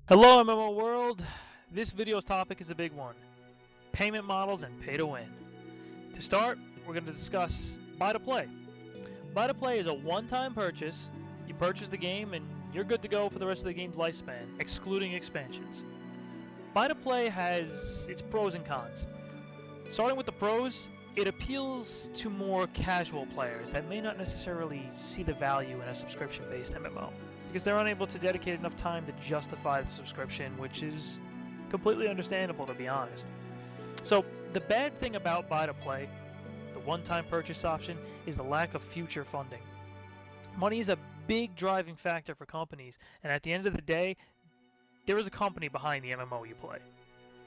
Hello MMO world, this video's topic is a big one. Payment models and pay to win. To start, we're going to discuss buy to play. Buy to play is a one-time purchase. You purchase the game and you're good to go for the rest of the game's lifespan, excluding expansions. Buy to play has its pros and cons. Starting with the pros, it appeals to more casual players that may not necessarily see the value in a subscription-based MMO, because they're unable to dedicate enough time to justify the subscription, which is completely understandable, to be honest. So, the bad thing about buy to play, the one-time purchase option, is the lack of future funding. Money is a big driving factor for companies, and at the end of the day, there is a company behind the MMO you play.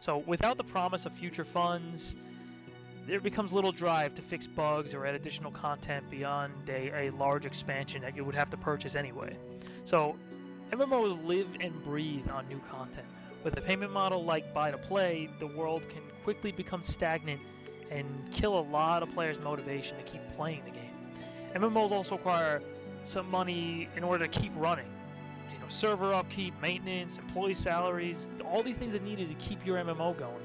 So, without the promise of future funds, there becomes little drive to fix bugs or add additional content beyond a large expansion that you would have to purchase anyway. So, MMOs live and breathe on new content. With a payment model like buy to play, the world can quickly become stagnant and kill a lot of players' motivation to keep playing the game. MMOs also require some money in order to keep running. You know, server upkeep, maintenance, employee salaries, all these things are needed to keep your MMO going.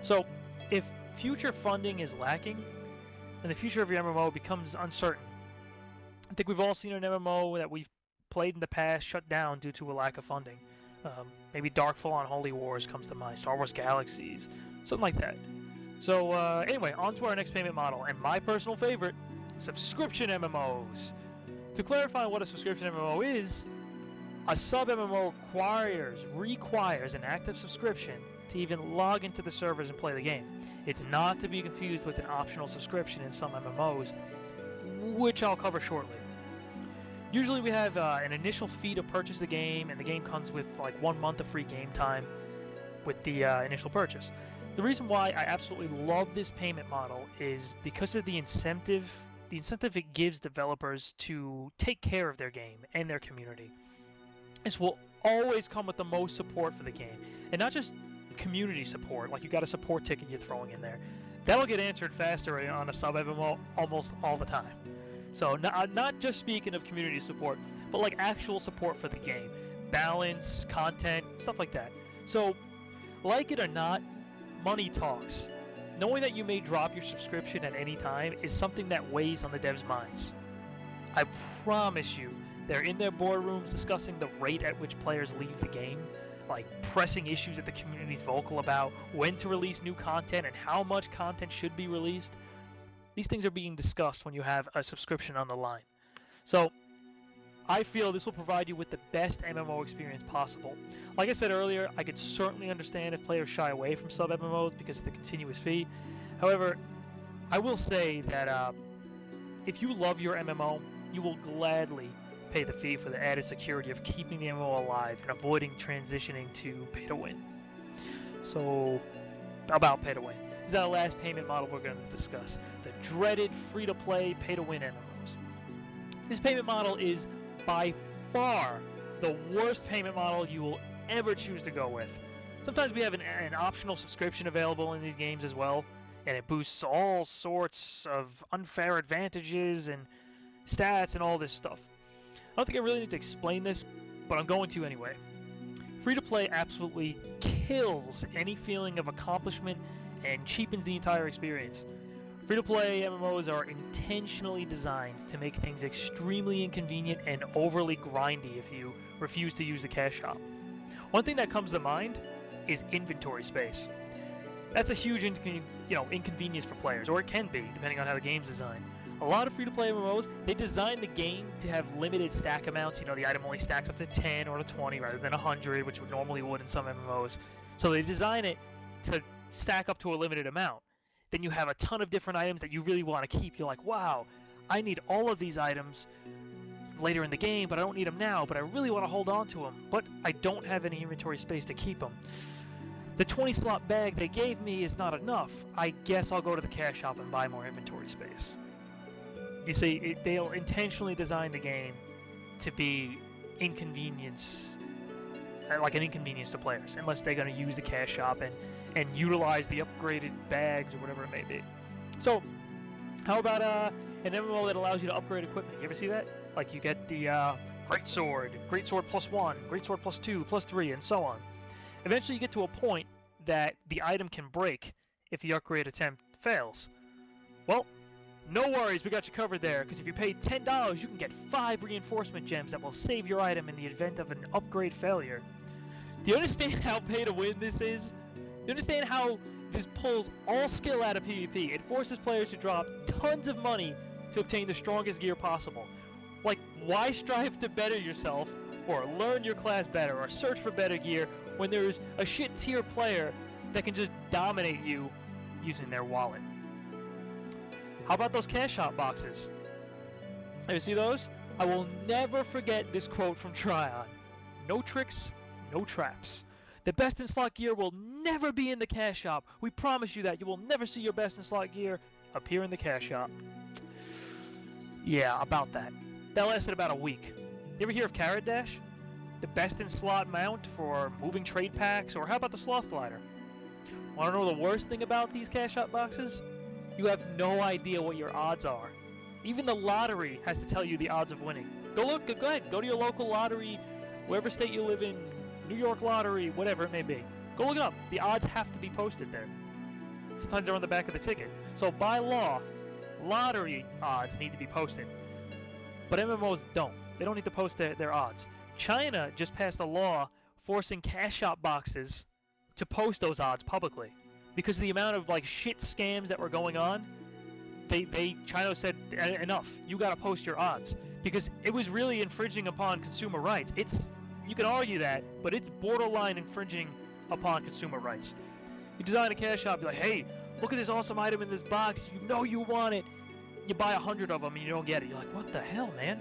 So, if future funding is lacking, then the future of your MMO becomes uncertain. I think we've all seen an MMO that we've played in the past shut down due to a lack of funding. Maybe Darkfall on Holy Wars comes to mind, Star Wars Galaxies, something like that. So anyway, on to our next payment model, and my personal favorite, subscription MMOs. To clarify what a subscription MMO is, a sub MMO requires an active subscription to even log into the servers and play the game. It's not to be confused with an optional subscription in some MMOs, which I'll cover shortly. Usually we have an initial fee to purchase the game, and the game comes with like 1 month of free game time with the initial purchase. The reason why I absolutely love this payment model is because of the incentive it gives developers to take care of their game and their community. This will always come with the most support for the game, and not just community support, like you got a support ticket you're throwing in there. That'll get answered faster on a sub MMO almost all the time. So not just speaking of community support, but like actual support for the game. Balance, content, stuff like that. So, like it or not, money talks. Knowing that you may drop your subscription at any time is something that weighs on the devs' minds. I promise you, they're in their boardrooms discussing the rate at which players leave the game, like pressing issues that the community's vocal about, when to release new content and how much content should be released. These things are being discussed when you have a subscription on the line. So, I feel this will provide you with the best MMO experience possible. Like I said earlier, I could certainly understand if players shy away from sub MMOs because of the continuous fee. However, I will say that if you love your MMO, you will gladly pay the fee for the added security of keeping the MMO alive and avoiding transitioning to pay to win. So, about pay to win. This is our last payment model we're going to discuss. The dreaded free-to-play pay-to-win MMOs. This payment model is by far the worst payment model you will ever choose to go with. Sometimes we have an optional subscription available in these games as well, and it boosts all sorts of unfair advantages and stats and all this stuff. I don't think I really need to explain this, but I'm going to anyway. Free-to-play absolutely kills any feeling of accomplishment and cheapens the entire experience. Free-to-play MMOs are intentionally designed to make things extremely inconvenient and overly grindy if you refuse to use the cash shop. One thing that comes to mind is inventory space. That's a huge inconvenience for players, or it can be, depending on how the game's designed. A lot of free-to-play MMOs, they design the game to have limited stack amounts. You know, the item only stacks up to 10 or to 20 rather than 100, which would normally would in some MMOs. So they design it to stack up to a limited amount. Then you have a ton of different items that you really want to keep. You're like, wow, I need all of these items later in the game, but I don't need them now, but I really want to hold on to them, but I don't have any inventory space to keep them. The 20 slot bag they gave me is not enough. I guess I'll go to the cash shop and buy more inventory space. You see, they'll intentionally design the game to be like an inconvenience to players, unless they're going to use the cash shop and utilize the upgraded bags or whatever it may be. So, how about an MMO that allows you to upgrade equipment? You ever see that? Like you get the great sword plus 1, great sword plus 2, plus 3, and so on. Eventually you get to a point that the item can break if the upgrade attempt fails. Well, no worries, we got you covered there, because if you pay $10, you can get 5 reinforcement gems that will save your item in the event of an upgrade failure. Do you understand how pay to win this is? Do you understand how this pulls all skill out of PvP? It forces players to drop tons of money to obtain the strongest gear possible. Like, why strive to better yourself, or learn your class better, or search for better gear, when there's a shit tier player that can just dominate you using their wallet? How about those cash shop boxes? You see those? I will never forget this quote from Tryon. No tricks, no traps. The best in slot gear will never be in the cash shop. We promise you that. You will never see your best in slot gear appear in the cash shop. Yeah, about that. That lasted about a week. You ever hear of Carrot Dash? The best in slot mount for moving trade packs, or how about the Sloth Glider? Want to know the worst thing about these cash shop boxes? You have no idea what your odds are. Even the lottery has to tell you the odds of winning. Go ahead, go to your local lottery, wherever state you live in, New York lottery, whatever it may be. Go look it up. The odds have to be posted there. Sometimes they're on the back of the ticket. So by law, lottery odds need to be posted. But MMOs don't. They don't need to post their odds. China just passed a law forcing cash shop boxes to post those odds publicly. Because of the amount of like shit scams that were going on, China said, enough, you gotta post your odds. Because it was really infringing upon consumer rights. You can argue that, but it's borderline infringing upon consumer rights. You design a cash shop, you're like, hey, look at this awesome item in this box, you know you want it. You buy 100 of them and you don't get it. You're like, what the hell, man?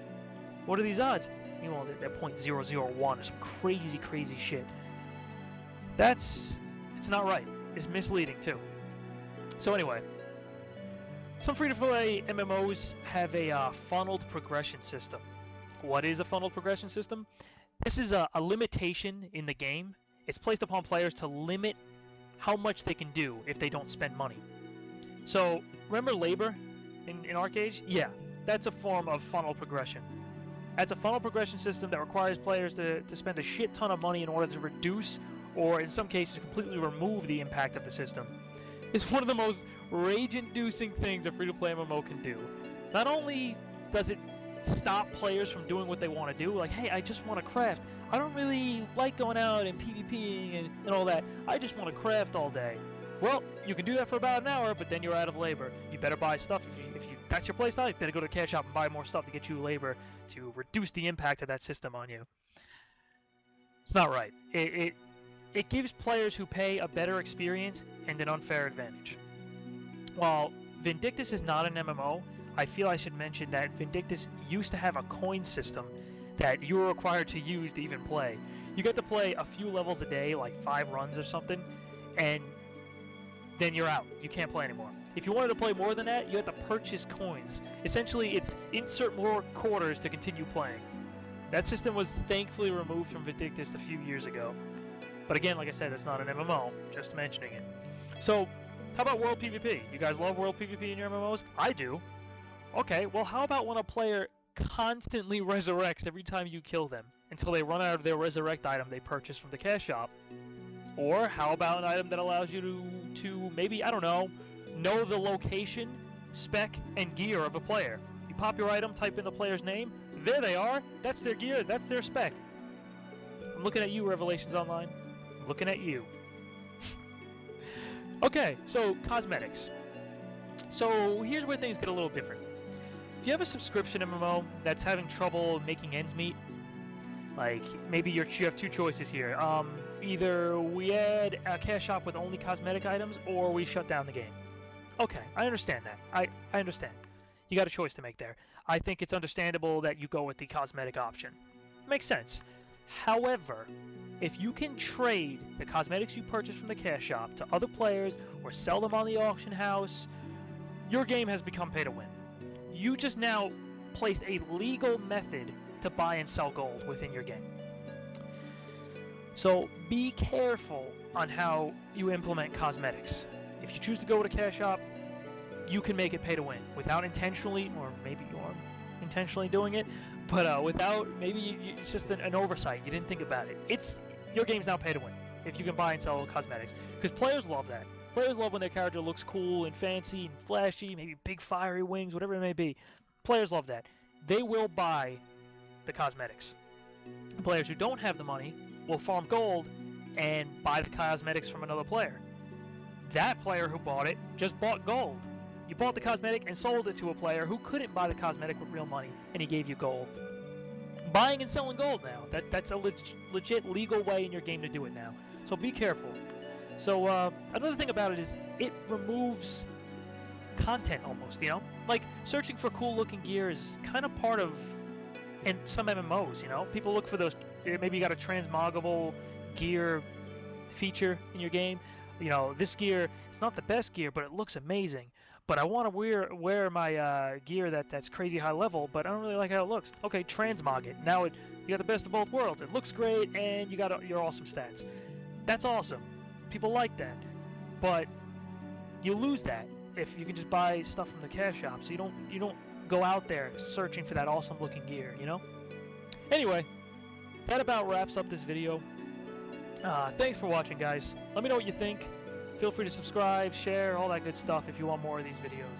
What are these odds? You know, they're .001 or some crazy, crazy shit. It's not right. It's misleading, too. So anyway, some free-to-play MMOs have a funneled progression system. What is a funneled progression system? This is a limitation in the game. It's placed upon players to limit how much they can do if they don't spend money. So, remember labor in Nekrage? Yeah, that's a form of funnel progression. That's a funnel progression system that requires players to spend a shit ton of money in order to reduce, or in some cases completely remove, the impact of the system. It's one of the most rage-inducing things a free-to-play MMO can do. Not only does it stop players from doing what they want to do, like, hey, I just want to craft. I don't really like going out and PvPing and all that. I just want to craft all day. Well, you can do that for about an hour, but then you're out of labor. You better buy stuff. If that's your playstyle, you better go to the cash shop and buy more stuff to get you labor to reduce the impact of that system on you. It's not right. It gives players who pay a better experience and an unfair advantage. While Vindictus is not an MMO, I feel I should mention that Vindictus used to have a coin system that you were required to use to even play. You get to play a few levels a day, like 5 runs or something, and then you're out. You can't play anymore. If you wanted to play more than that, you had to purchase coins. Essentially, it's insert more quarters to continue playing. That system was thankfully removed from Vindictus a few years ago. But again, like I said, it's not an MMO, just mentioning it. So, how about World PvP? You guys love World PvP in your MMOs? I do. Okay, well how about when a player constantly resurrects every time you kill them until they run out of their resurrect item they purchased from the cash shop? Or how about an item that allows you to maybe, I don't know the location, spec, and gear of a player. You pop your item, type in the player's name, there they are, that's their gear, that's their spec. I'm looking at you, Revelations Online. I'm looking at you. Okay, so cosmetics. So here's where things get a little different. If you have a subscription MMO that's having trouble making ends meet, like maybe you have 2 choices here. Either we add a cash shop with only cosmetic items, or we shut down the game. Okay, I understand that. I understand. You got a choice to make there. I think it's understandable that you go with the cosmetic option. Makes sense. However, if you can trade the cosmetics you purchase from the cash shop to other players or sell them on the auction house, your game has become pay to win. You just now placed a legal method to buy and sell gold within your game. So be careful on how you implement cosmetics. If you choose to go with a cash shop, you can make it pay to win without intentionally, or maybe intentionally doing it, but without, maybe it's just an oversight. You didn't think about it. Your game's now pay to win if you can buy and sell cosmetics, because players love that. Players love when their character looks cool and fancy and flashy, maybe big fiery wings, whatever it may be. Players love that. They will buy the cosmetics. Players who don't have the money will farm gold and buy the cosmetics from another player. That player who bought it just bought gold. You bought the cosmetic and sold it to a player who couldn't buy the cosmetic with real money, and he gave you gold. Buying and selling gold now. That's a legit legal way in your game to do it now. So be careful. So another thing about it is it removes content almost, you know? Like, searching for cool looking gear is kind of part of in some MMOs, you know? People look for those, maybe you got a transmoggable gear feature in your game. You know, this gear, it's not the best gear, but it looks amazing. But I want to wear my gear that's crazy high level, but I don't really like how it looks. Okay, transmog it. Now you got the best of both worlds. It looks great, and you got your awesome stats. That's awesome. People like that. But you lose that if you can just buy stuff from the cash shop. So you don't go out there searching for that awesome looking gear, you know? Anyway, that about wraps up this video. Thanks for watching, guys. Let me know what you think. Feel free to subscribe, share, all that good stuff if you want more of these videos.